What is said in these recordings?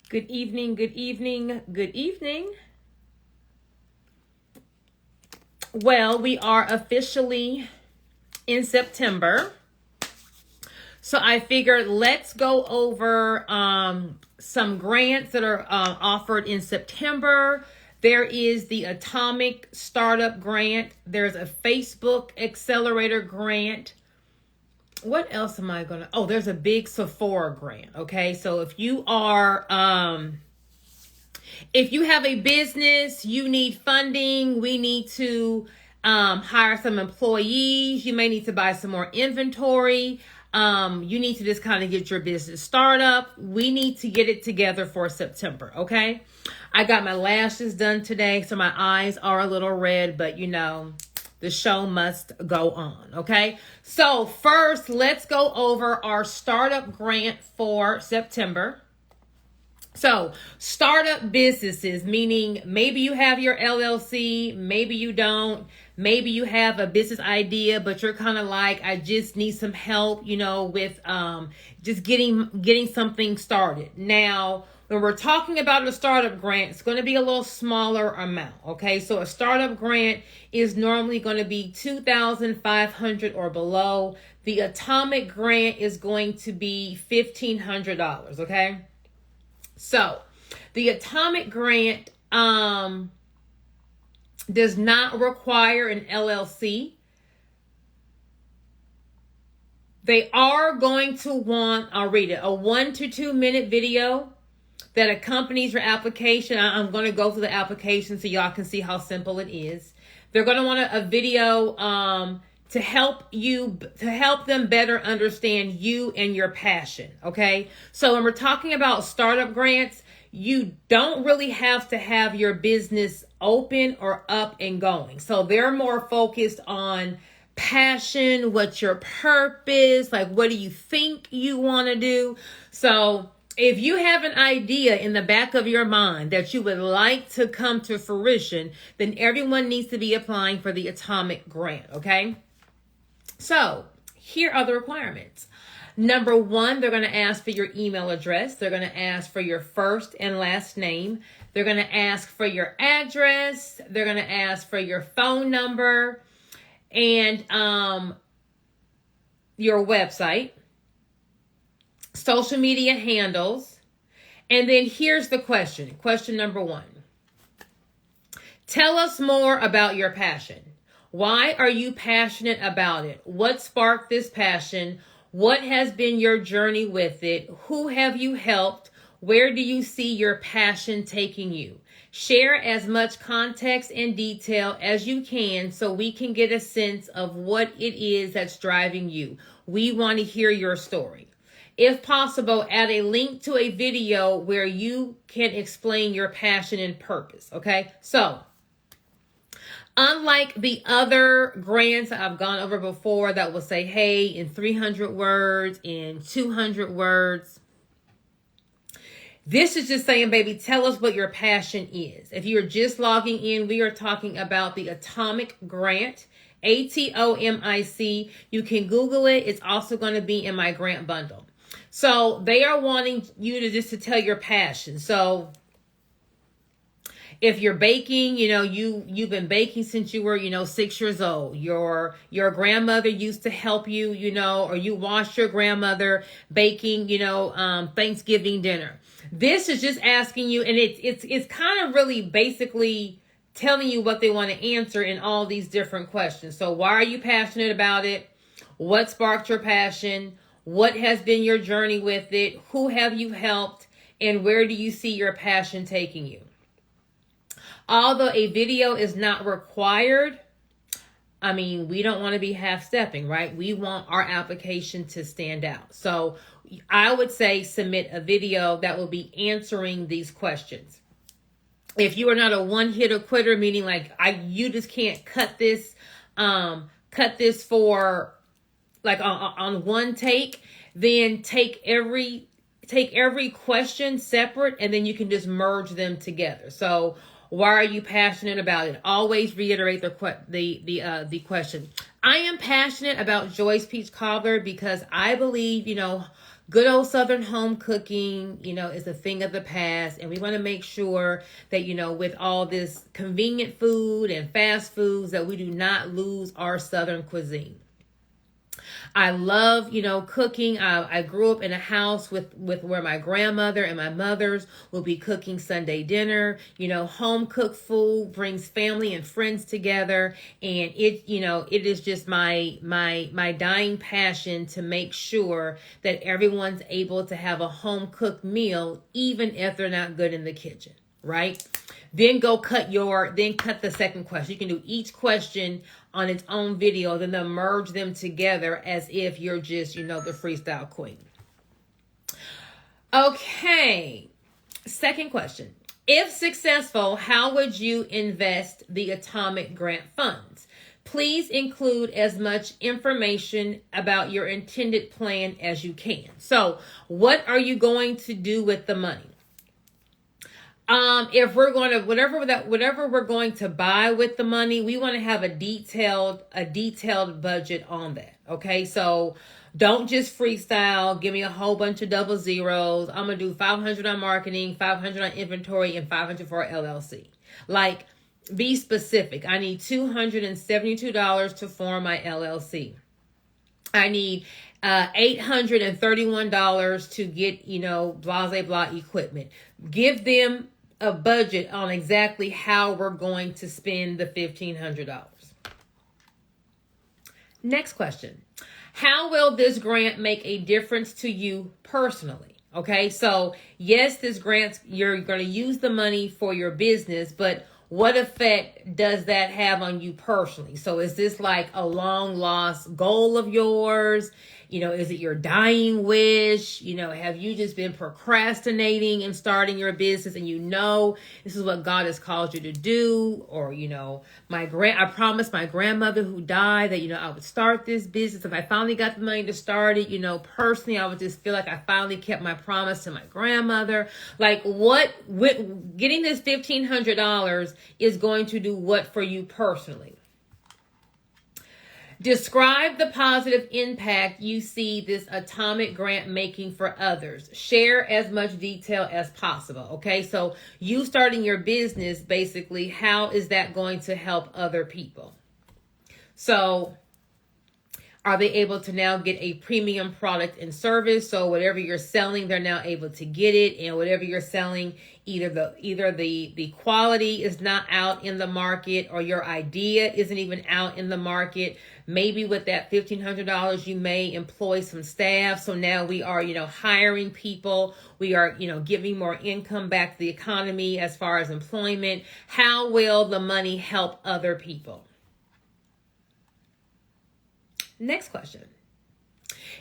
Good evening, good evening, good evening. Well, we are officially in September. So I figured let's go over some grants that are offered in September. There is the Atomic Startup Grant. There's a Facebook Accelerator Grant. What else am I going to? Oh, there's a big Sephora grant. Okay. So if you have a business, you need funding, we need to hire some employees, you may need to buy some more inventory, you need to just kind of get your business started up. We need to get it together for September, okay? I got my lashes done today, so my eyes are a little red, but the show must go on, okay? So first, let's go over our startup grant for September. So startup businesses, meaning maybe you have your LLC, maybe you don't, maybe you have a business idea, but you're kind of like, I just need some help, with just getting something started. Now, when we're talking about a startup grant, it's going to be a little smaller amount, okay? So a startup grant is normally going to be $2,500 or below. The Atomic grant is going to be $1,500, okay? So, the Atomic grant does not require an LLC. They are going to want, I'll read it, a 1 to 2 minute video that accompanies your application. I'm going to go through the application so y'all can see how simple it is. They're going to want a video to help them better understand you and your passion, okay? So when we're talking about startup grants, you don't really have to have your business open or up and going. So they're more focused on passion, what's your purpose, like what do you think you want to do? So if you have an idea in the back of your mind that you would like to come to fruition, then everyone needs to be applying for the Atomic grant, okay? So here are the requirements. Number 1, they're going to ask for your email address. They're going to ask for your first and last name. They're going to ask for your address. They're going to ask for your phone number and your website, social media handles. And then here's the question. Question number 1. Tell us more about your passion. Why are you passionate about it? What sparked this passion? What has been your journey with it? Who have you helped? Where do you see your passion taking you? Share as much context and detail as you can so we can get a sense of what it is that's driving you. We want to hear your story. If possible, add a link to a video where you can explain your passion and purpose, okay? So, unlike the other grants I've gone over before that will say, hey, in 300 words, in 200 words, this is just saying, baby, tell us what your passion is. If you're just logging in, we are talking about the Atomic grant, ATOMIC. You can Google it. It's also going to be in my grant bundle. So they are wanting you to tell your passion. So if you're baking, you've been baking since you were, 6 years old. Your grandmother used to help you, or you watched your grandmother baking, Thanksgiving dinner. This is just asking you, and it's kind of really basically telling you what they want to answer in all these different questions. So why are you passionate about it? What sparked your passion? What has been your journey with it? Who have you helped? And where do you see your passion taking you? Although a video is not required, we don't want to be half-stepping, right? We want our application to stand out. So I would say submit a video that will be answering these questions. If you are not a one-hitter quitter, meaning like you just can't cut this for like on one take, then take every question separate and then you can just merge them together. So why are you passionate about it? Always reiterate the question. I am passionate about Joy's Peach Cobbler because I believe, Good old Southern home cooking, is a thing of the past. And we want to make sure that, with all this convenient food and fast foods, that we do not lose our Southern cuisine. I love, cooking. I grew up in a house with where my grandmother and my mothers will be cooking Sunday dinner. Home cooked food brings family and friends together, and it is just my dying passion to make sure that everyone's able to have a home cooked meal, even if they're not good in the kitchen, right? Then cut the second question. You can do each question on its own video, then merge them together as if you're just, the freestyle queen. Okay. Second question. If successful, how would you invest the Atomic Grant funds? Please include as much information about your intended plan as you can. So, what are you going to do with the money? If we're going to whatever we're going to buy with the money, we want to have a detailed budget on that. Okay, so don't just freestyle. Give me a whole bunch of double zeros. I'm gonna do 500 on marketing, 500 on inventory, and 500 for LLC. Like, be specific. I need $272 to form my LLC. I need $831 to get, blah, blah, blah equipment. Give them a budget on exactly how we're going to spend the $1,500. Next question. How will this grant make a difference to you personally? Okay, so yes, this grant, you're going to use the money for your business, but what effect does that have on you personally? So is this like a long lost goal of yours? Is it your dying wish? Have you just been procrastinating and starting your business, and this is what God has called you to do? Or, I promised my grandmother who died that, I would start this business. If I finally got the money to start it, personally, I would just feel like I finally kept my promise to my grandmother. Like, getting this $1,500 is going to do what for you personally? Describe the positive impact you see this Atomic Grant making for others. Share as much detail as possible. Okay, so you starting your business, basically, how is that going to help other people? So, are they able to now get a premium product and service? So whatever you're selling, they're now able to get it. And whatever you're selling, either the quality is not out in the market, or your idea isn't even out in the market. Maybe with that $1,500, you may employ some staff. So now we are, hiring people. We are, giving more income back to the economy as far as employment. How will the money help other people? Next question.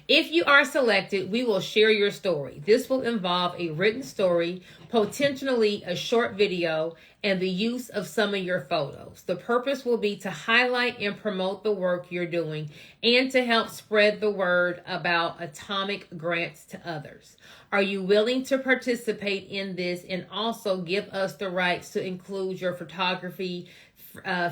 If you are selected, we will share your story. This will involve a written story, potentially a short video, and the use of some of your photos. The purpose will be to highlight and promote the work you're doing and to help spread the word about Atomic Grants to others. Are you willing to participate in this and also give us the rights to include your photography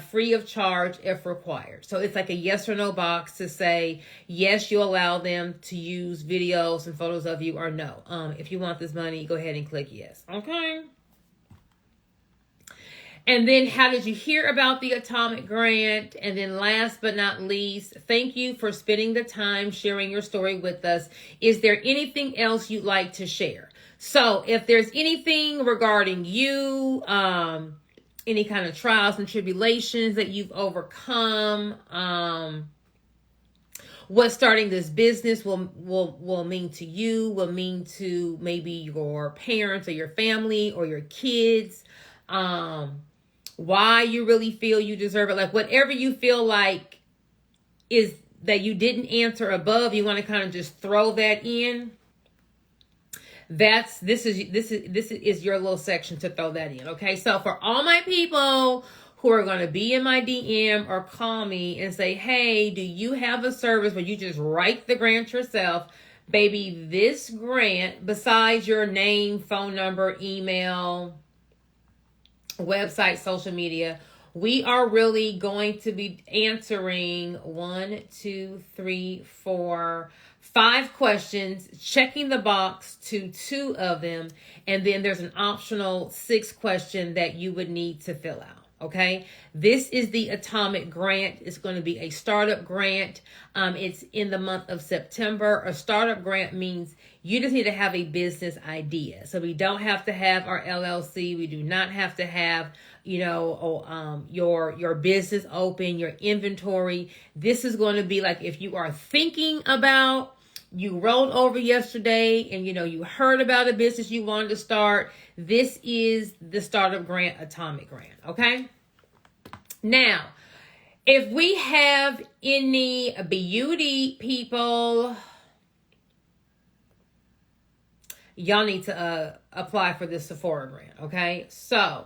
free of charge if required? So it's like a yes or no box to say, yes, you allow them to use videos and photos of you, or no. If you want this money, go ahead and click yes. Okay. And then, how did you hear about the Atomic Grant? And then last but not least, thank you for spending the time sharing your story with us. Is there anything else you'd like to share? So if there's anything regarding you, any kind of trials and tribulations that you've overcome, what starting this business will mean to you, will mean to maybe your parents or your family or your kids, why you really feel you deserve it, like whatever you feel like is that you didn't answer above, you want to kind of just throw that in. This is your little section to throw that in. Okay, so for all my people who are going to be in my DM or call me and say, hey, do you have a service where you just write the grant yourself? Baby, this grant, besides your name, phone number, email, website, social media, we are really going to be answering 1, 2, 3, 4, 5 questions, checking the box to 2 of them, and then there's an optional 6th question that you would need to fill out. Okay, this is the Atomic Grant. It's going to be a startup grant. It's in the month of September. A startup grant means you just need to have a business idea. So we don't have to have our LLC. We do not have to have, your business open, your inventory. This is going to be like if you are thinking about, you rolled over yesterday and you heard about a business you wanted to start. This is the startup grant, Atomic Grant. Okay. Now, if we have any beauty people, y'all need to apply for this Sephora grant. Okay. So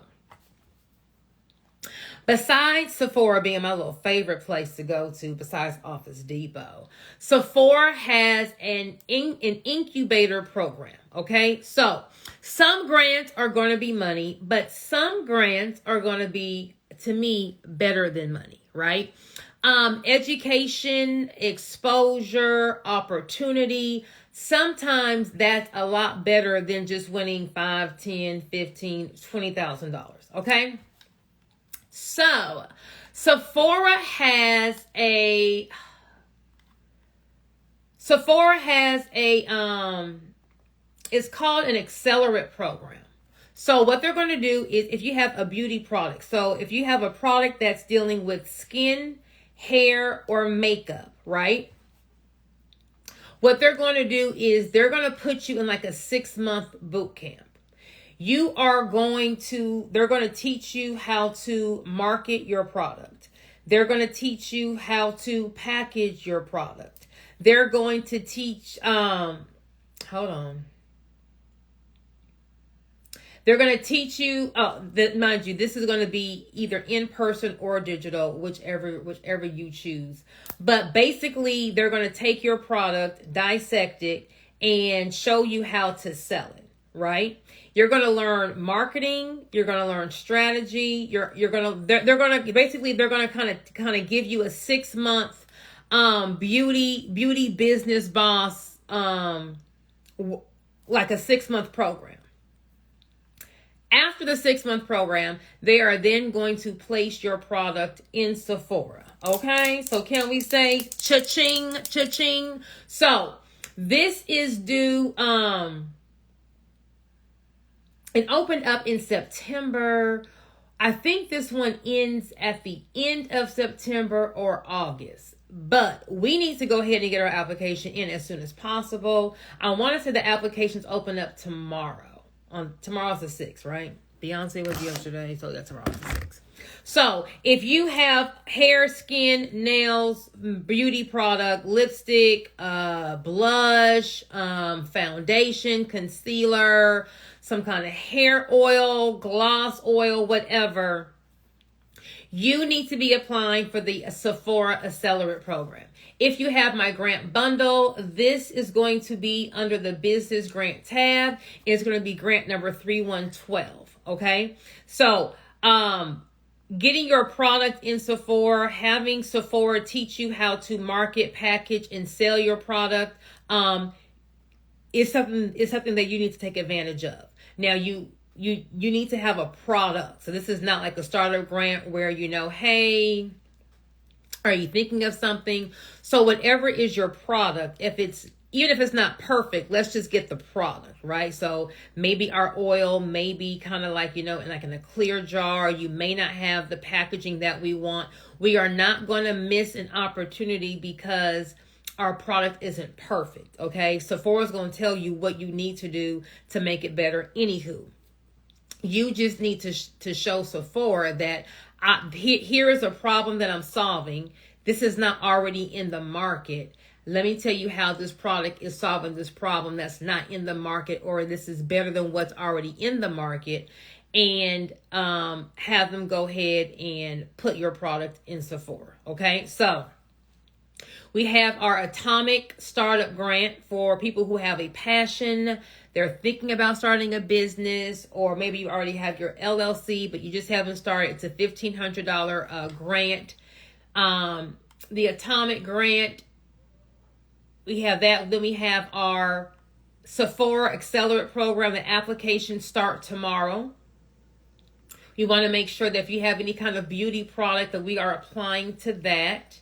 besides Sephora being my little favorite place to go to, besides Office Depot, Sephora has an incubator program. Okay, so some grants are going to be money, but some grants are going to be, to me, better than money, right? Education, exposure, opportunity. Sometimes that's a lot better than just winning $5, $10, $15, $20,000. Okay. So, Sephora has a it's called an Accelerator program. So what they're going to do is, if you have a beauty product, so if you have a product that's dealing with skin, hair, or makeup, right? What they're going to do is they're going to put you in like a 6-month boot camp. They're going to teach you how to market your product. They're going to teach you how to package your product. They're going to teach, They're going to teach you, mind you, this is going to be either in person or digital, whichever you choose. But basically, they're going to take your product, dissect it, and show you how to sell it, right? You're going to learn marketing. You're going to learn strategy. They're going to kind of give you a 6-month beauty business boss, like a 6-month program. After the 6-month program, they are then going to place your product in Sephora. Okay, so can we say cha-ching, cha-ching? So this is due, it opened up in September. I think this one ends at the end of September or August. But we need to go ahead and get our application in as soon as possible. I want to say the applications open up tomorrow. Tomorrow's the 6th, right? Beyonce was yesterday, so that's tomorrow's the 6th. So if you have hair, skin, nails, beauty product, lipstick, blush, foundation, concealer, some kind of hair oil, gloss oil, whatever, you need to be applying for the Sephora Accelerator program. If you have my grant bundle, this is going to be under the business grant tab. It's going to be grant number 3112. Okay. So, getting your product in Sephora, having Sephora teach you how to market, package, and sell your product, is something that you need to take advantage of. Now, you need to have a product. So this is not like a startup grant where, hey, are you thinking of something? So whatever is your product, even if it's not perfect, let's just get the product, right? So maybe our oil may be kind of like, in a clear jar. You may not have the packaging that we want. We are not going to miss an opportunity because our product isn't perfect, okay? Sephora's going to tell you what you need to do to make it better. Anywho, you just need to show Sephora that here is a problem that I'm solving. This is not already in the market. Let me tell you how this product is solving this problem that's not in the market, or this is better than what's already in the market, and have them go ahead and put your product in Sephora. Okay, so we have our Atomic Startup Grant for people who have a passion. They're thinking about starting a business, or maybe you already have your LLC, but you just haven't started. It's a $1,500 grant. The Atomic Grant, We have that. Then we have our Sephora Accelerator program. The applications start tomorrow. We want to make sure that if you have any kind of beauty product that we are applying to that.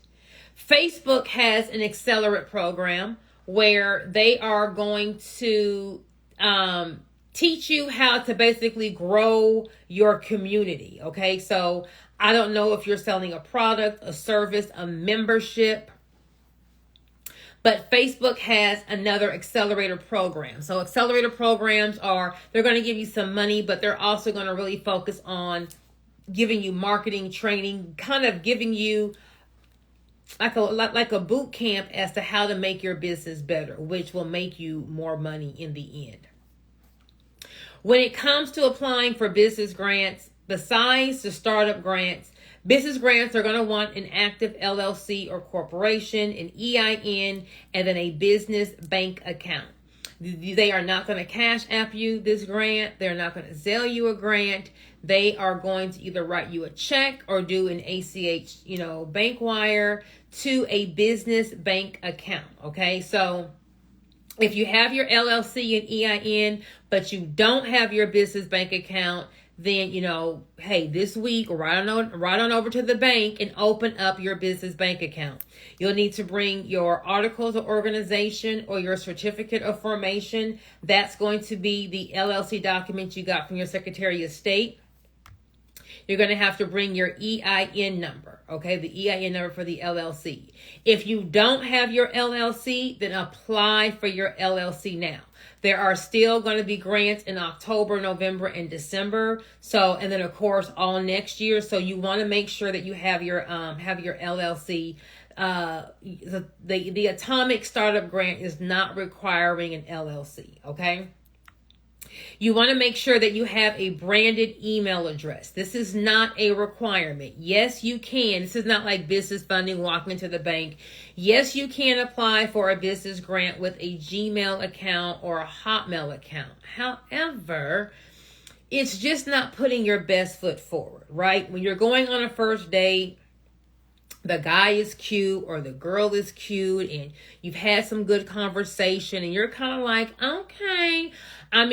Facebook has an Accelerate program where they are going to teach you how to basically grow your community. Okay, so I don't know if you're selling a product, a service, a membership, but Facebook has another accelerator program. So accelerator programs they're going to give you some money, but they're also going to really focus on giving you marketing training, kind of giving you like a boot camp as to how to make your business better, which will make you more money in the end. When it comes to applying for business grants, besides the startup grants, business grants are going to want an active LLC or corporation, an EIN, and then a business bank account. They are not going to cash app you this grant. They're not going to Zelle you a grant. They are going to either write you a check or do an ACH, bank wire to a business bank account. Okay, so if you have your LLC and EIN, but you don't have your business bank account, then, hey, this week, right on over to the bank and open up your business bank account. You'll need to bring your articles of organization or your certificate of formation. That's going to be the LLC document you got from your Secretary of State. You're going to have to bring your EIN number, okay? The EIN number for the LLC. If you don't have your LLC, then apply for your LLC now. There are still going to be grants in October, November, and December. And then of course all next year. So you want to make sure that you have your LLC. The Atomic Startup Grant is not requiring an LLC, okay? You want to make sure that you have a branded email address. This is not a requirement. Yes, you can. This is not like business funding, walking into the bank. Yes, you can apply for a business grant with a Gmail account or a Hotmail account. However, it's just not putting your best foot forward, right? When you're going on a first date, the guy is cute or the girl is cute and you've had some good conversation and you're kind of like, okay, are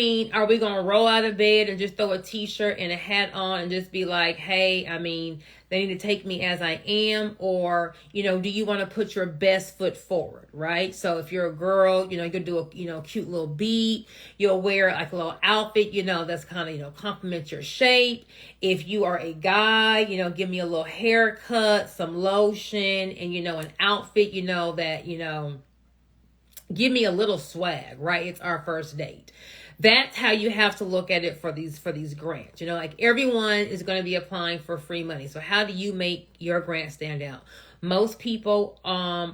we going to roll out of bed and just throw a t-shirt and a hat on and just be like, hey, they need to take me as I am? Or, do you want to put your best foot forward, right? So if you're a girl, you could do a cute little beat. You'll wear like a little outfit, that's kind of, complement your shape. If you are a guy, give me a little haircut, some lotion, and, an outfit, that, give me a little swag, right? It's our first date. That's how you have to look at it for these grants. Like everyone is going to be applying for free money. So how do you make your grant stand out? Most people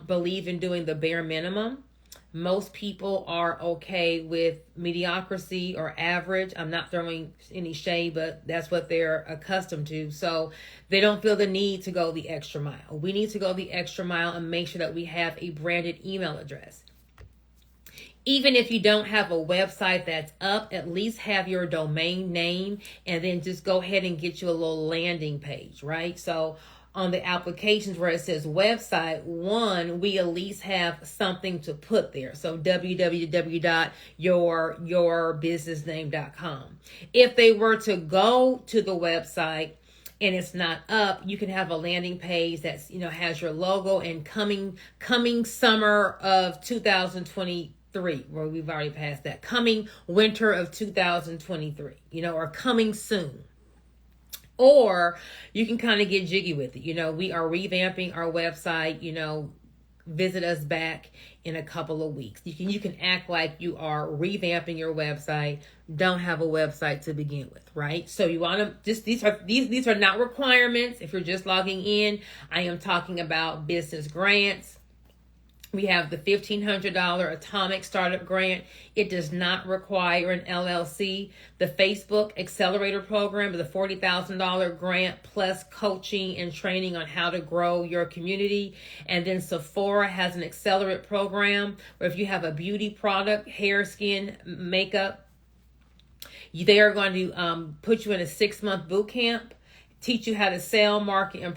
believe in doing the bare minimum. Most people are okay with mediocrity or average. I'm not throwing any shade, but that's what they're accustomed to. So they don't feel the need to go the extra mile. We need to go the extra mile and make sure that we have a branded email address. Even if you don't have a website that's up, at least have your domain name and then just go ahead and get you a little landing page, right? So on the applications where it says website, we at least have something to put there. So www.yourbusinessname.com. If they were to go to the website and it's not up, you can have a landing page that's, has your logo and coming summer of 2023. Where we've already passed that, coming winter of 2023, or coming soon. Or you can kind of get jiggy with it. We are revamping our website, visit us back in a couple of weeks. You can act like you are revamping your website, don't have a website to begin with, right? So you want to these are not requirements. If you're just logging in, I am talking about business grants. We have the $1,500 Atomic Startup Grant. It does not require an LLC. The Facebook Accelerator Program is a $40,000 grant plus coaching and training on how to grow your community. And then Sephora has an Accelerate program where if you have a beauty product, hair, skin, makeup, they are going to put you in a 6-month boot camp, teach you how to sell, market, and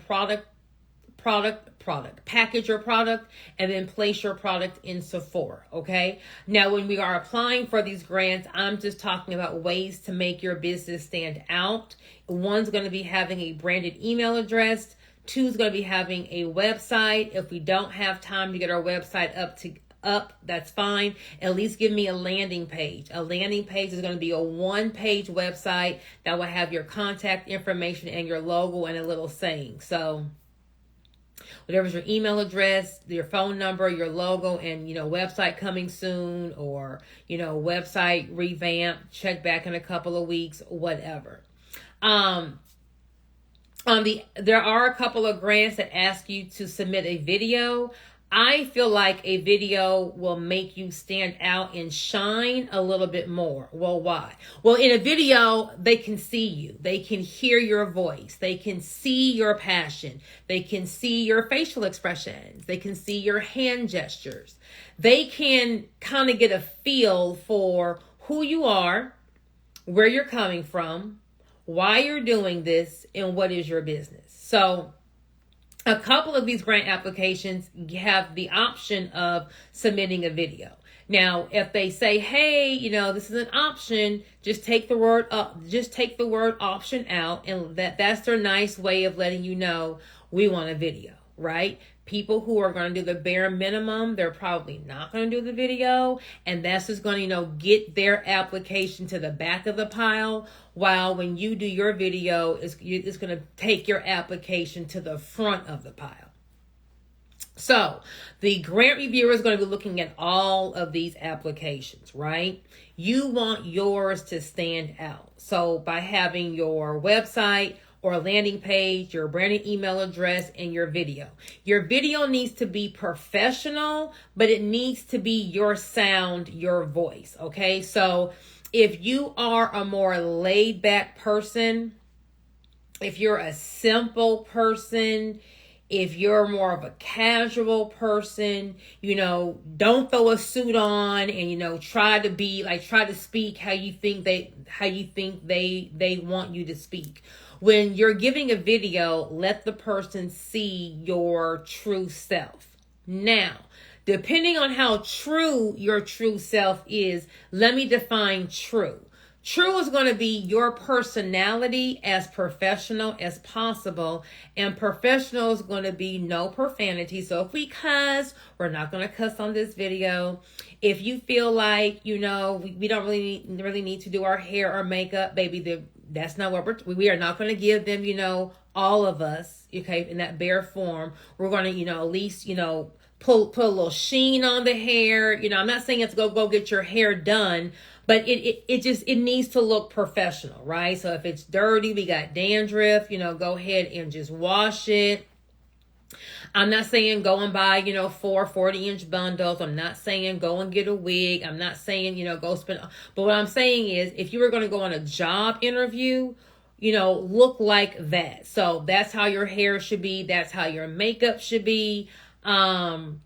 package your product, and then place your product in Sephora. Okay. Now, when we are applying for these grants, I'm just talking about ways to make your business stand out. One's going to be having a branded email address. Two is going to be having a website. If we don't have time to get our website up, that's fine. At least give me a landing page. A landing page is going to be a one-page website that will have your contact information and your logo and a little saying. So whatever's your email address, your phone number, your logo, and, website coming soon, or, website revamp, check back in a couple of weeks, whatever. There are a couple of grants that ask you to submit a video. I feel like a video will make you stand out and shine a little bit more. Well, why? Well, in a video, they can see you. They can hear your voice. They can see your passion. They can see your facial expressions. They can see your hand gestures. They can kind of get a feel for who you are, where you're coming from, why you're doing this, and what is your business. So a couple of these grant applications have the option of submitting a video. Now, if they say, hey, this is an option, just take the word option out, and that's their nice way of letting you know we want a video, right? People who are going to do the bare minimum, they're probably not going to do the video, and that's just going to, get their application to the back of the pile, while when you do your video, it's going to take your application to the front of the pile. So the grant reviewer is going to be looking at all of these applications, right? You want yours to stand out. So by having your website or a landing page, your branded email address, and your video. Your video needs to be professional, but it needs to be your sound, your voice, okay? So if you are a more laid back person, if you're a simple person, if you're more of a casual person, don't throw a suit on and, try to speak how you think they want you to speak. When you're giving a video, let the person see your true self. Now, depending on how true your true self is, let me define true. True is going to be your personality as professional as possible, and professional is going to be no profanity. So if we cuss, we're not going to cuss on this video. If you feel like, we don't really need to do our hair or makeup, baby, that's not what we are not going to give them, all of us, okay, in that bare form. We're going to, at least, put a little sheen on the hair. I'm not saying it's go get your hair done, but it needs to look professional, right? So if it's dirty, we got dandruff, go ahead and just wash it. I'm not saying go and buy, 4 40-inch bundles. I'm not saying go and get a wig. I'm not saying, go spend. But what I'm saying is, if you were going to go on a job interview, look like that. So that's how your hair should be. That's how your makeup should be. Clean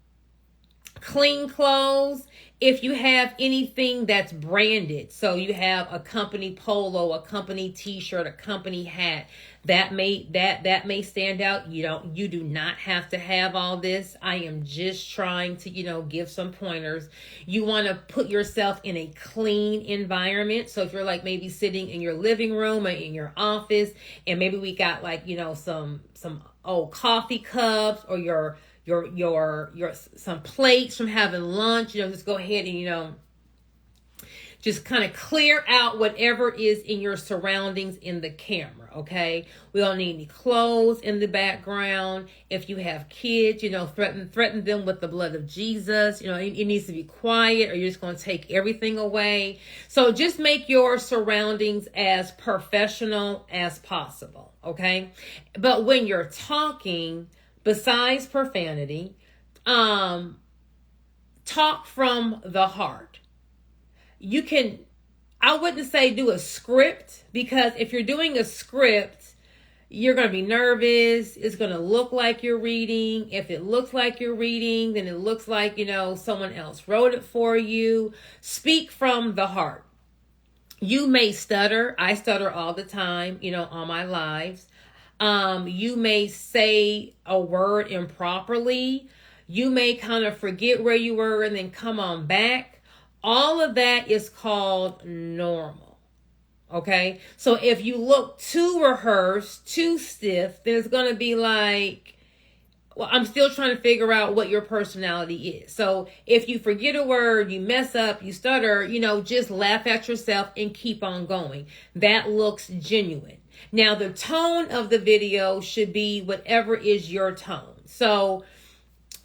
clothes. If you have anything that's branded, so you have a company polo, a company t-shirt, a company hat, that may stand out. You do not have to have all this. I am just trying to, give some pointers. You want to put yourself in a clean environment. So if you're like maybe sitting in your living room or in your office, and maybe we got some old coffee cups, or your some plates from having lunch, just go ahead and, just kind of clear out whatever is in your surroundings in the camera, okay? We don't need any clothes in the background. If you have kids, threaten them with the blood of Jesus. It needs to be quiet, or you're just going to take everything away. So just make your surroundings as professional as possible, okay? But when you're talking, besides profanity, talk from the heart. I wouldn't say do a script, because if you're doing a script, you're going to be nervous. It's going to look like you're reading. If it looks like you're reading, then it looks like, someone else wrote it for you. Speak from the heart. You may stutter. I stutter all the time, on my lives. You may say a word improperly. You may kind of forget where you were and then come on back. All of that is called normal. Okay? So if you look too rehearsed, too stiff, then it's going to be like, well, I'm still trying to figure out what your personality is. So if you forget a word, you mess up, you stutter, just laugh at yourself and keep on going. That looks genuine. Now, the tone of the video should be whatever is your tone. So,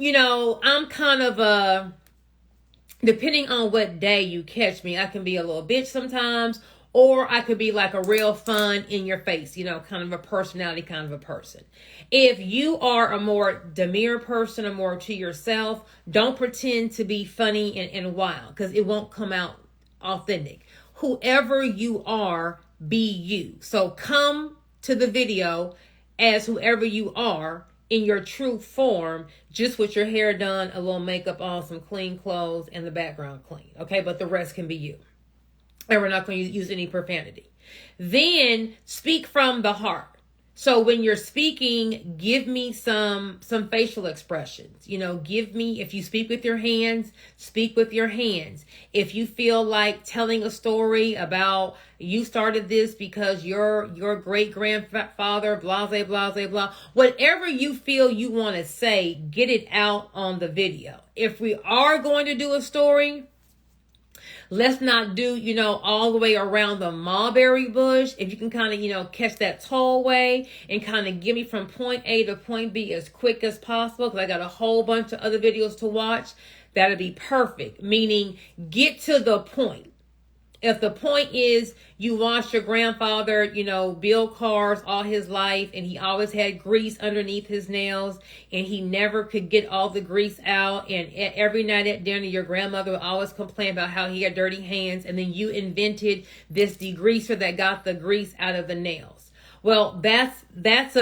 I'm kind of depending on what day you catch me, I can be a little bitch sometimes, or I could be like a real fun in your face, kind of a personality kind of a person. If you are a more demure person or more to yourself, don't pretend to be funny and wild, because it won't come out authentic. Whoever you are, be you. So come to the video as whoever you are in your true form, just with your hair done, a little makeup on, some clean clothes, and the background clean. Okay, but the rest can be you. And we're not going to use any profanity. Then speak from the heart. So when you're speaking, give me some facial expressions. Give me, if you speak with your hands, speak with your hands. If you feel like telling a story about you started this because your great grandfather, blah, blah, blah, blah, whatever you feel you want to say, get it out on the video. If we are going to do a story, let's not do, all the way around the mulberry bush. If you can kind of, catch that tollway and kind of get me from point A to point B as quick as possible, because I got a whole bunch of other videos to watch, that'd be perfect. Meaning, get to the point. If the point is you watched your grandfather, build cars all his life, and he always had grease underneath his nails, and he never could get all the grease out, and every night at dinner your grandmother would always complain about how he had dirty hands, and then you invented this degreaser that got the grease out of the nails. Well, that's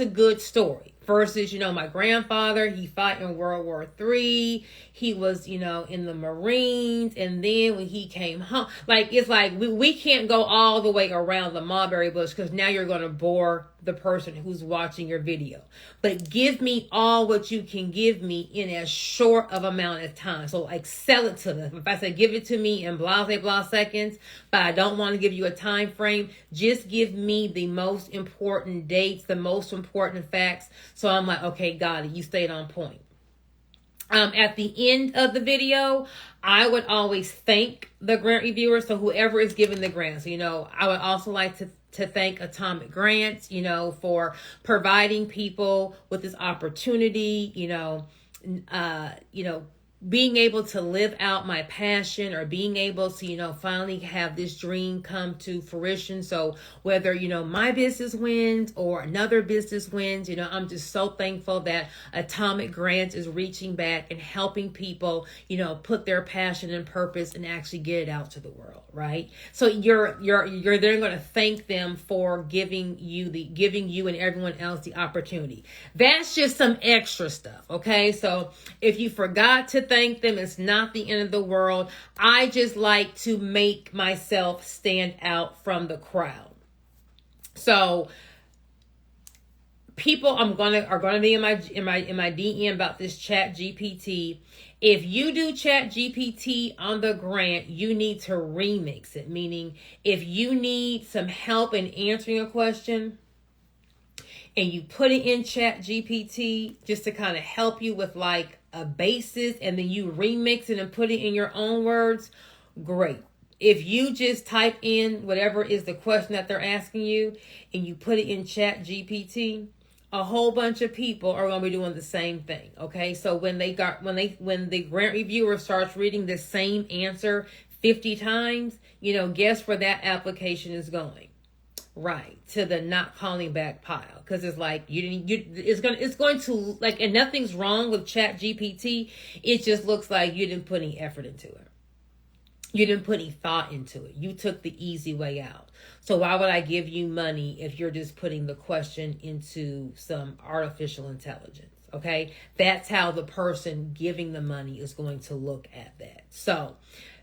a good story. Versus, my grandfather, he fought in World War III. He was, in the Marines. And then when he came home, it's like we can't go all the way around the mulberry bush, because now you're going to bore the person who's watching your video. But give me all what you can give me in as short of amount of time. So sell it to them. If I say give it to me in blah, blah, blah seconds, but I don't want to give you a time frame, just give me the most important dates, the most important facts. So I'm like, okay, got it. You stayed on point. At the end of the video, I would always thank the grant reviewer. So whoever is giving the grant. So, I would also like to thank Atomic Grants, for providing people with this opportunity, being able to live out my passion, or being able to, finally have this dream come to fruition. So whether, my business wins or another business wins, I'm just so thankful that Atomic Grants is reaching back and helping people, put their passion and purpose and actually get it out to the world. Right. So you're then going to thank them for giving you and everyone else the opportunity. That's just some extra stuff. Okay. So if you forgot to thank them, it's not the end of the world. I just like to make myself stand out from the crowd. So people are gonna be in my DM about this Chat GPT. If you do Chat GPT on the grant, you need to remix it. Meaning, if you need some help in answering a question, and you put it in Chat GPT just to kind of help you with a basis, and then you remix it and put it in your own words, great. If you just type in whatever is the question that they're asking you and you put it in Chat GPT, a whole bunch of people are going to be doing the same thing. Okay. So when the grant reviewer starts reading the same answer 50 times, guess where that application is going? Right, to the not calling back pile, because it's like it's going to and nothing's wrong with Chat GPT. It just looks like you didn't put any effort into it. You didn't put any thought into it. You took the easy way out. So why would I give you money if you're just putting the question into some artificial intelligence? Okay, that's how the person giving the money is going to look at that. So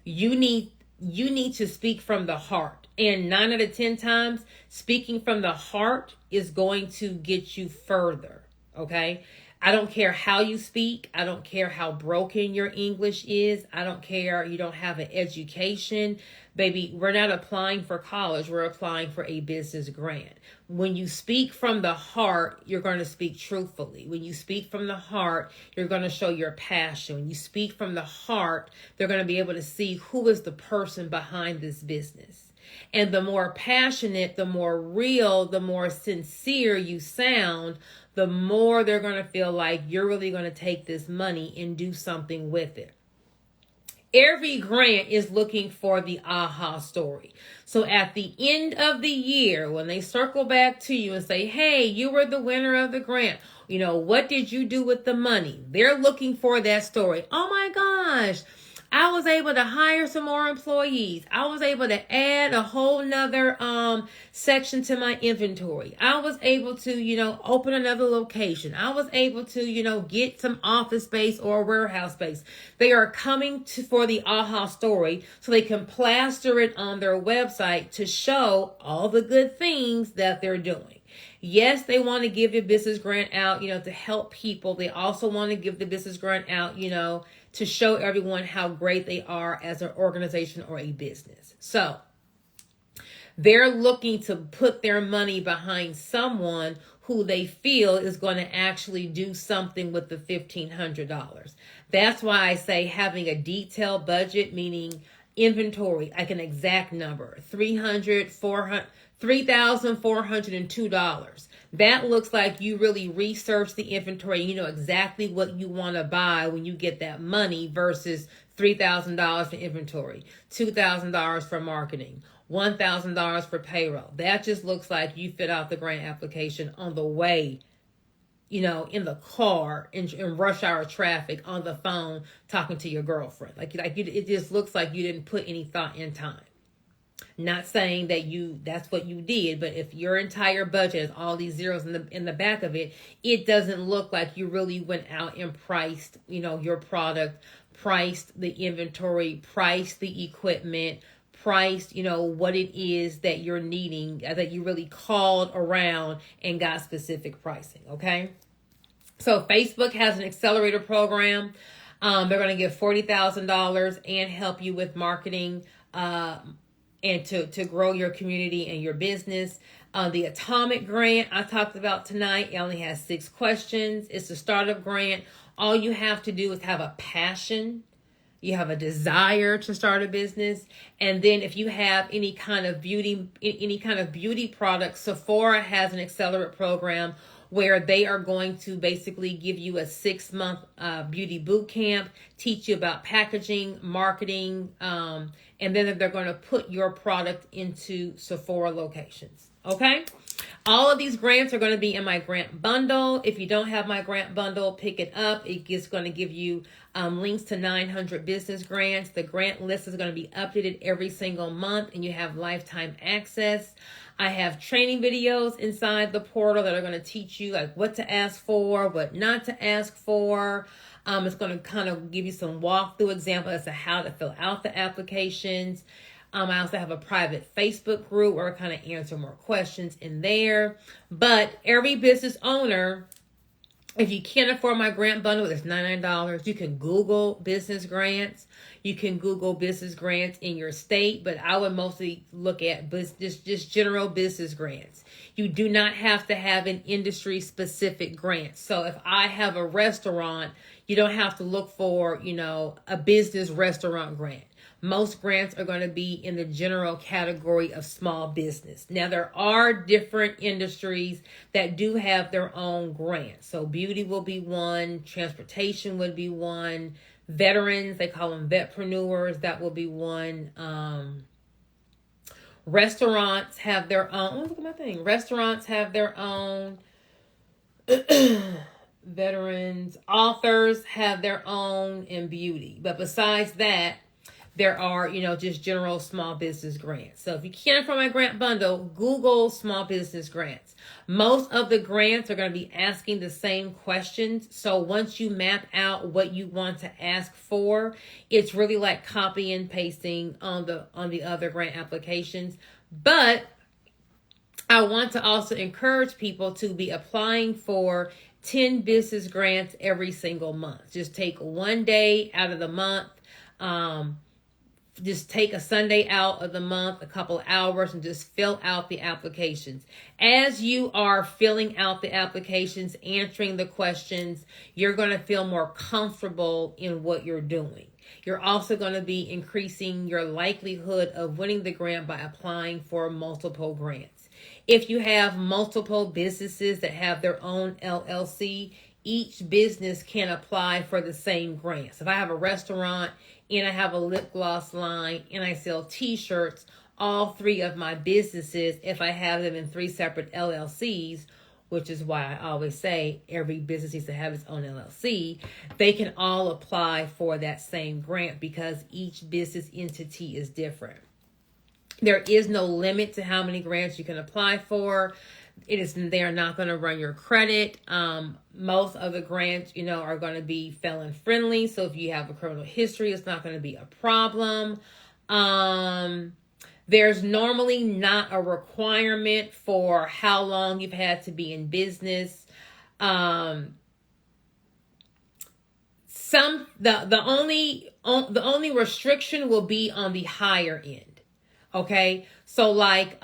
you need you need to speak from the heart. And 9 out of 10 times, speaking from the heart is going to get you further. Okay? I don't care how you speak. I don't care how broken your English is. I don't care you don't have an education. Baby, we're not applying for college. We're applying for a business grant. When you speak from the heart, you're going to speak truthfully. When you speak from the heart, you're going to show your passion. When you speak from the heart, they're going to be able to see who is the person behind this business. And the more passionate, the more real, the more sincere you sound, the more they're going to feel like you're really going to take this money and do something with it. Every grant is looking for the aha story. So at the end of the year, when they circle back to you and say, hey, you were the winner of the grant, what did you do with the money? They're looking for that story. Oh my gosh, I was able to hire some more employees. I was able to add a whole nother section to my inventory. I was able to, open another location. I was able to, get some office space or warehouse space. They are coming for the aha story so they can plaster it on their website to show all the good things that they're doing. Yes, they want to give a business grant out, to help people. They also want to give the business grant out, to show everyone how great they are as an organization or a business. So they're looking to put their money behind someone who they feel is going to actually do something with the $1,500. That's why I say having a detailed budget, meaning inventory, like an exact number, $3,402. That looks like you really research the inventory. You know exactly what you want to buy when you get that money versus $3,000 for inventory, $2,000 for marketing, $1,000 for payroll. That just looks like you fit out the grant application on the way, in the car, in rush hour traffic, on the phone, talking to your girlfriend. It just looks like you didn't put any thought in time. Not saying that that's what you did, but if your entire budget has all these zeros in the back of it, it doesn't look like you really went out and priced, your product, priced the inventory, priced the equipment, priced, what it is that you're needing, that you really called around and got specific pricing. Okay. So Facebook has an Accelerator program. They're going to give $40,000 and help you with marketing, and to grow your community and your business. The Atomic Grant I talked about tonight, it only has 6 questions. It's a startup grant. All you have to do is have a passion. You have a desire to start a business. And then if you have any kind of beauty product, Sephora has an Accelerator program where they are going to basically give you a 6-month beauty boot camp, teach you about packaging, marketing, and then they're going to put your product into Sephora locations. Okay? All of these grants are going to be in my grant bundle. If you don't have my grant bundle, pick it up. It's going to give you links to 900 business grants. The grant list is going to be updated every single month, and you have lifetime access. I have training videos inside the portal that are going to teach you what to ask for, what not to ask for. It's going to kind of give you some walkthrough examples as to how to fill out the applications. I also have a private Facebook group where I kind of answer more questions in there. But every business owner, if you can't afford my grant bundle, it's $99. You can Google business grants. You can Google business grants in your state, but I would mostly look at just general business grants. You do not have to have an industry specific grant. So if I have a restaurant, you don't have to look for, a business restaurant grant. Most grants are going to be in the general category of small business. Now, there are different industries that do have their own grants. So beauty will be one, transportation would be one, veterans, they call them vetpreneurs, that will be one. Restaurants have their own. Oh, look at my thing. Restaurants have their own. Veterans, authors have their own, and beauty. But besides that, there are, just general small business grants. So if you can't afford my grant bundle, Google small business grants. Most of the grants are going to be asking the same questions. So once you map out what you want to ask for, it's really like copy and pasting on the other grant applications. But I want to also encourage people to be applying for 10 business grants every single month. Just take one day out of the month. Just take a Sunday out of the month, a couple hours, and just fill out the applications. As you are filling out the applications, answering the questions, you're going to feel more comfortable in what you're doing. You're also going to be increasing your likelihood of winning the grant by applying for multiple grants. If you have multiple businesses that have their own LLC, each business can apply for the same grants. If I have a restaurant and I have a lip gloss line and I sell t-shirts, all three of my businesses, if I have them in three separate LLCs, which is why I always say every business needs to have its own LLC, they can all apply for that same grant because each business entity is different. There is no limit to how many grants you can apply for. They are not going to run your credit. Most of the grants, are going to be felon friendly. So if you have a criminal history, it's not going to be a problem. There's normally not a requirement for how long you've had to be in business. The only restriction will be on the higher end. Okay, so like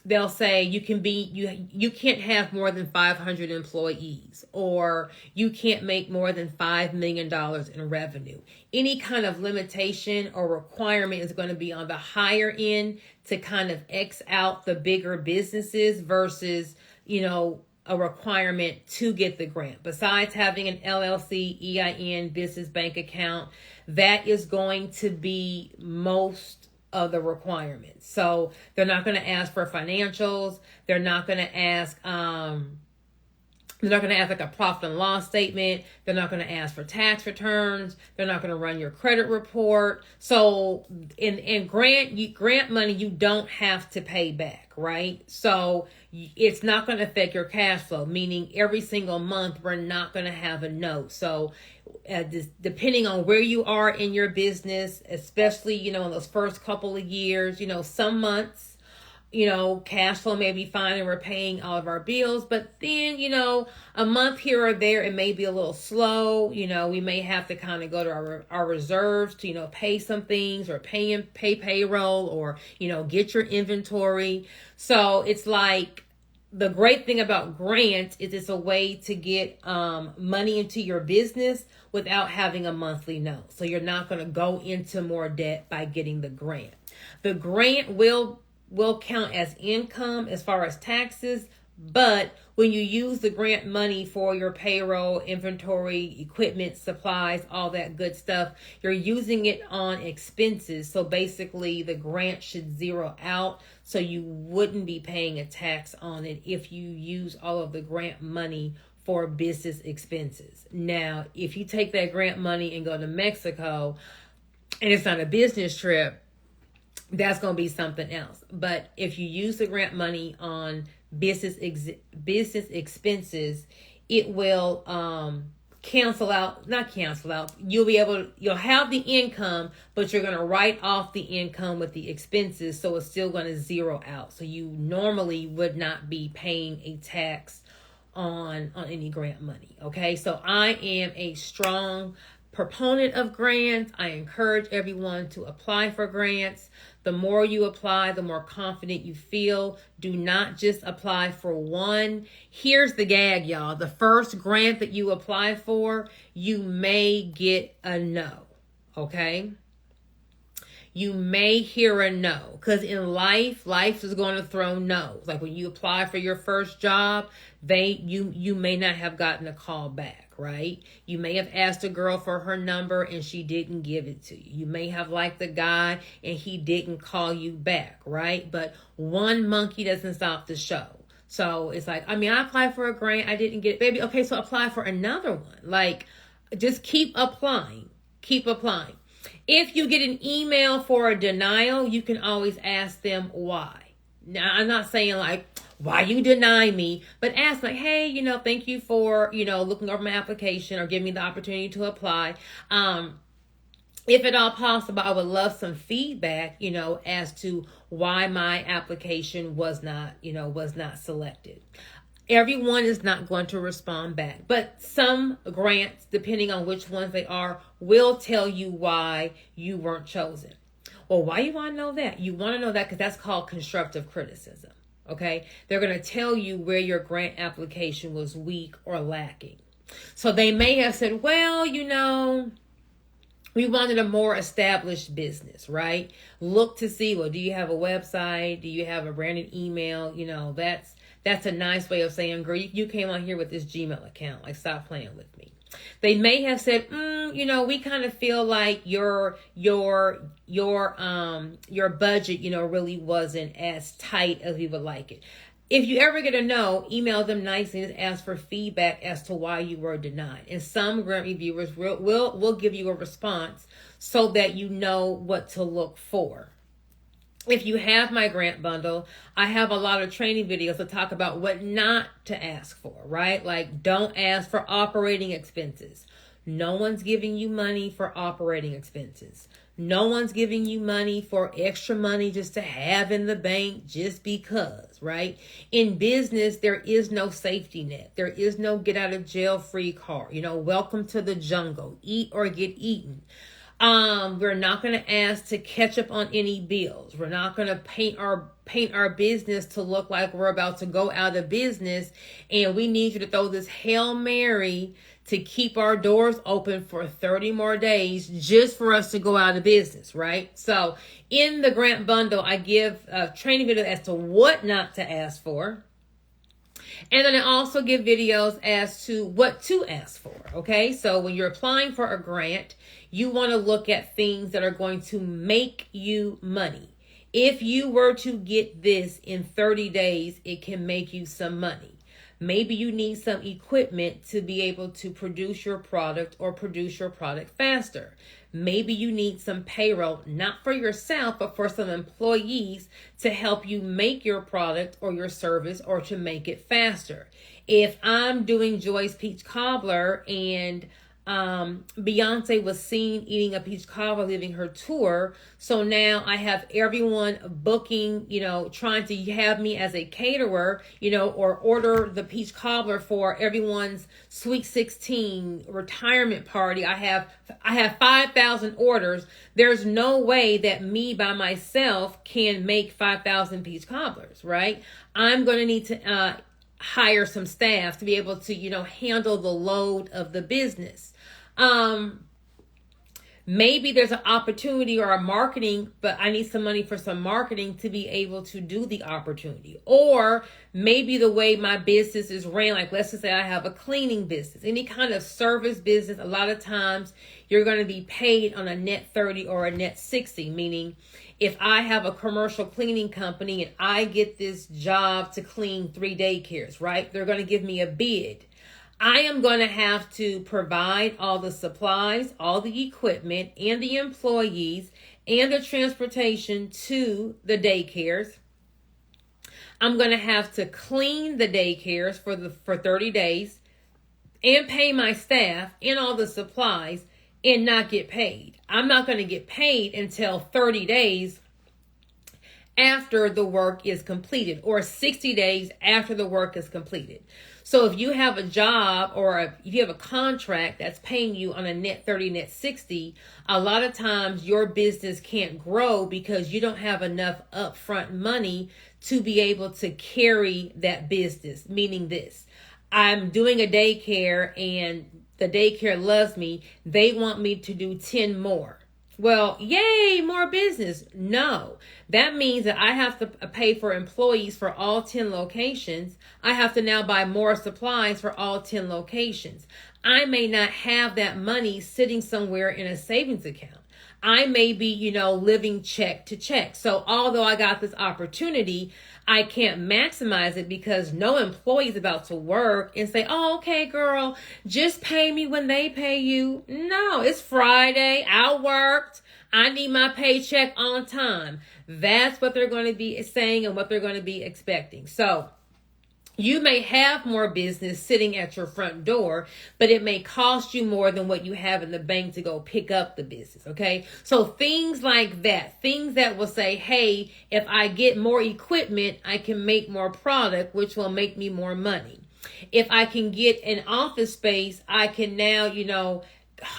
they'll say you can't have more than 500 employees, or you can't make more than $5 million in revenue. Any kind of limitation or requirement is going to be on the higher end to kind of X out the bigger businesses versus, a requirement to get the grant. Besides having an LLC, EIN, business bank account, that is going to be most of the requirements. So they're not going to ask for financials. They're not going to ask like a profit and loss statement. They're not going to ask for tax returns. They're not going to run your credit report. So in grant money, you don't have to pay back, right? So it's not going to affect your cash flow, meaning every single month we're not going to have a note. So depending on where you are in your business, especially, in those first couple of years, some months, cash flow may be fine and we're paying all of our bills, but then, a month here or there, it may be a little slow. We may have to kind of go to our reserves to, pay some things or pay payroll or, get your inventory. So it's like, the great thing about grants is it's a way to get money into your business without having a monthly note. So you're not going to go into more debt by getting the grant. The grant will count as income as far as taxes, but when you use the grant money for your payroll, inventory, equipment, supplies, all that good stuff, you're using it on expenses. So basically the grant should zero out, so you wouldn't be paying a tax on it if you use all of the grant money for business expenses. Now, if you take that grant money and go to Mexico and it's not a business trip, that's going to be something else. But if you use the grant money on business expenses, it will not cancel out. You'll have the income, but you're going to write off the income with the expenses. So it's still going to zero out. So you normally would not be paying a tax on any grant money. Okay. So I am a strong proponent of grants. I encourage everyone to apply for grants. The more you apply, the more confident you feel. Do not just apply for one. Here's the gag, y'all. The first grant that you apply for, you may get a no. Okay? You may hear a no, because in life is going to throw no's. Like when you apply for your first job, you may not have gotten a call back, right? You may have asked a girl for her number and she didn't give it to you. You may have liked the guy and he didn't call you back, right? But one monkey doesn't stop the show. So it's like, I applied for a grant, I didn't get it, baby. Okay, so apply for another one. Like, just keep applying. Keep applying. If you get an email for a denial, you can always ask them why. Now, I'm not saying like, why you deny me, but ask like, hey, thank you for, looking over my application or giving me the opportunity to apply. If at all possible, I would love some feedback, as to why my application was not selected. Everyone is not going to respond back, but some grants, depending on which ones they are, will tell you why you weren't chosen. Well, why you want to know that? You want to know that because that's called constructive criticism. Okay? They're going to tell you where your grant application was weak or lacking. So they may have said, well, we wanted a more established business, right? Look to see, well, do you have a website? Do you have a branded email? That's a nice way of saying, girl, you came on here with this Gmail account. Like, stop playing with me. They may have said, we kind of feel like your budget, really wasn't as tight as we would like it. If you ever get a no, email them nicely and ask for feedback as to why you were denied. And some grant reviewers will give you a response so that you know what to look for. If you have my grant bundle, I have a lot of training videos that talk about what not to ask for, right? Like, don't ask for operating expenses. No one's giving you money for operating expenses. No one's giving you money for extra money just to have in the bank just because, right? In business, there is no safety net. There is no get out of jail free card. Welcome to the jungle. Eat or get eaten. We're not going to ask to catch up on any bills. We're not going to paint our business to look like we're about to go out of business. And we need you to throw this Hail Mary to keep our doors open for 30 more days just for us to go out of business, right? So in the grant bundle, I give a training video as to what not to ask for. And then I also give videos as to what to ask for, okay? So when you're applying for a grant, you want to look at things that are going to make you money. If you were to get this in 30 days, it can make you some money. Maybe you need some equipment to be able to produce your product or produce your product faster. Maybe you need some payroll, not for yourself, but for some employees to help you make your product or your service or to make it faster. If I'm doing Joy's Peach Cobbler and Beyonce was seen eating a peach cobbler leaving her tour. So now I have everyone booking, trying to have me as a caterer, or order the peach cobbler for everyone's Sweet 16 retirement party. I have 5,000 orders. There's no way that me by myself can make 5,000 peach cobblers, right? I'm going to need to hire some staff to be able to, handle the load of the business. Maybe there's an opportunity or a marketing, but I need some money for some marketing to be able to do the opportunity. Or maybe the way my business is ran, like let's just say I have a cleaning business, any kind of service business. A lot of times you're going to be paid on a net 30 or a net 60, meaning if I have a commercial cleaning company and I get this job to clean 3 daycares, right? They're going to give me a bid. I am going to have to provide all the supplies, all the equipment, and the employees, and the transportation to the daycares. I'm going to have to clean the daycares for 30 days and pay my staff and all the supplies and not get paid. I'm not going to get paid until 30 days after the work is completed, or 60 days after the work is completed. So if you have a job or if you have a contract that's paying you on a net 30, net 60, a lot of times your business can't grow because you don't have enough upfront money to be able to carry that business. Meaning this, I'm doing a daycare and the daycare loves me. They want me to do 10 more. Well, yay, more business. No, that means that I have to pay for employees for all 10 locations. I have to now buy more supplies for all 10 locations. I may not have that money sitting somewhere in a savings account. I may be, living check to check. So although I got this opportunity, I can't maximize it because no employee is about to work and say, oh, okay, girl, just pay me when they pay you. No, it's Friday. I worked. I need my paycheck on time. That's what they're going to be saying and what they're going to be expecting. So you may have more business sitting at your front door, but it may cost you more than what you have in the bank to go pick up the business, okay? So things like that, things that will say, hey, if I get more equipment, I can make more product, which will make me more money. If I can get an office space, I can now,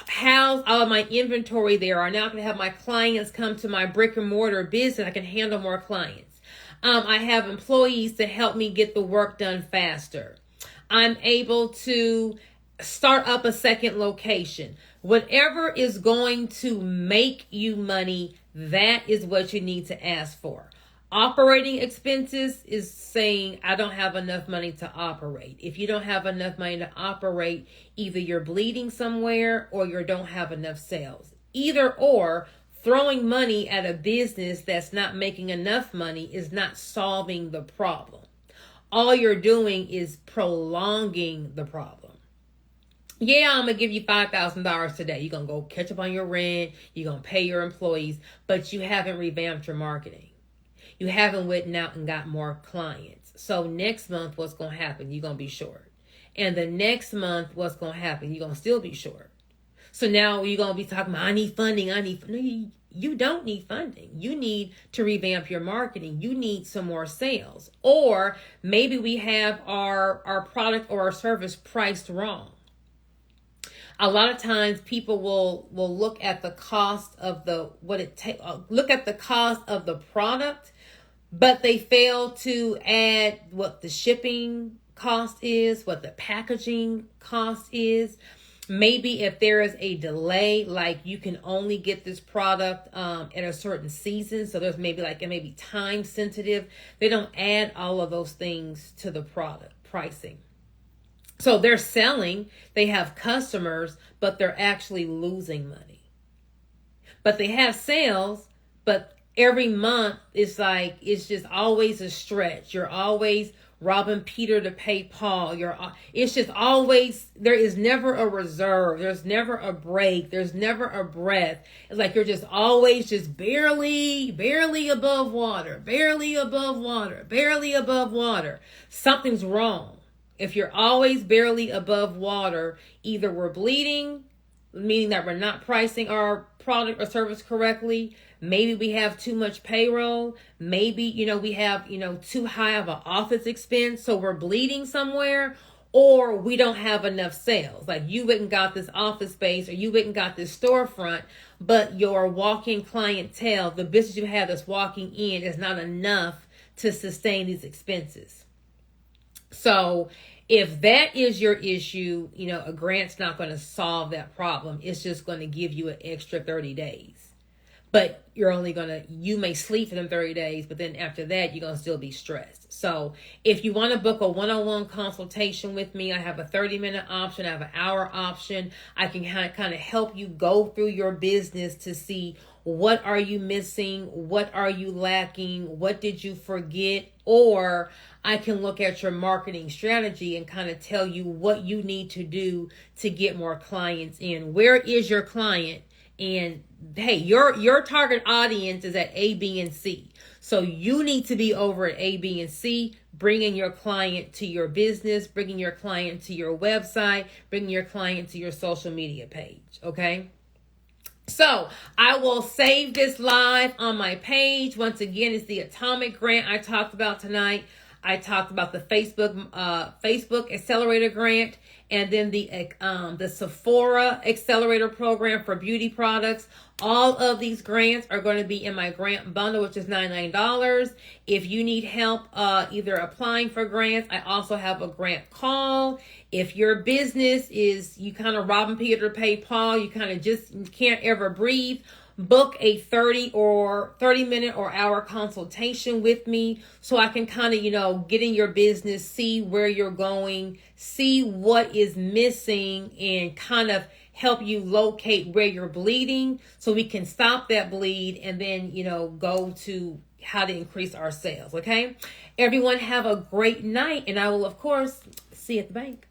house all of my inventory there. I now can have my clients come to my brick and mortar business. I can handle more clients. I have employees to help me get the work done faster. I'm able to start up a second location. Whatever is going to make you money, that is what you need to ask for. Operating expenses is saying, I don't have enough money to operate. If you don't have enough money to operate, either you're bleeding somewhere or you don't have enough sales. Either or, throwing money at a business that's not making enough money is not solving the problem. All you're doing is prolonging the problem. Yeah, I'm going to give you $5,000 today. You're going to go catch up on your rent. You're going to pay your employees, but you haven't revamped your marketing. You haven't went out and got more clients. So next month, what's going to happen? You're going to be short. And the next month, what's going to happen? You're going to still be short. So now you're going to be talking about, I need funding. No, you don't need funding. You need to revamp your marketing. You need some more sales. Or maybe we have our product or our service priced wrong. A lot of times people will look at the cost of look at the cost of the product, but they fail to add what the shipping cost is, what the packaging cost is. Maybe if there is a delay, like you can only get this product at a certain season, so there's maybe time sensitive. They don't add all of those things to the product pricing. So they're selling, they have customers, but they're actually losing money. But they have sales, but every month it's just always a stretch. You're always robbing Peter to pay Paul. It's just always, there is never a reserve. There's never a break. There's never a breath. It's like you're just always just barely above water, barely above water, barely above water. Something's wrong. If you're always barely above water, either we're bleeding, meaning that we're not pricing our product or service correctly. Maybe we have too much payroll. Maybe, we have, too high of an office expense. So we're bleeding somewhere, or we don't have enough sales. Like you went and got this office space, or you went and got this storefront, but your walk-in clientele, the business you have that's walking in, is not enough to sustain these expenses. So if that is your issue, a grant's not going to solve that problem. It's just going to give you an extra 30 days. But you may sleep for them 30 days, but then after that, you're going to still be stressed. So if you want to book a one-on-one consultation with me, I have a 30-minute option. I have an hour option. I can kind of help you go through your business to see what are you missing? What are you lacking? What did you forget? Or I can look at your marketing strategy and kind of tell you what you need to do to get more clients in. Where is your client? And hey, your target audience is at A, B, and C. So you need to be over at A, B, and C, bringing your client to your business, bringing your client to your website, bringing your client to your social media page. Okay. So I will save this live on my page. Once again, it's the Atomic Grant I talked about tonight. I talked about the Facebook Accelerator Grant, and then the Sephora Accelerator Program for beauty products. All of these grants are going to be in my grant bundle, which is $99. If you need help either applying for grants, I also have a grant call. If your business is, you kind of robbing Peter to pay Paul, you kind of just can't ever breathe, book a 30-minute or hour consultation with me so I can kind of, get in your business, see where you're going, see what is missing, and kind of help you locate where you're bleeding so we can stop that bleed and then, go to how to increase our sales. Okay. Everyone have a great night. And I will, of course, see you at the bank.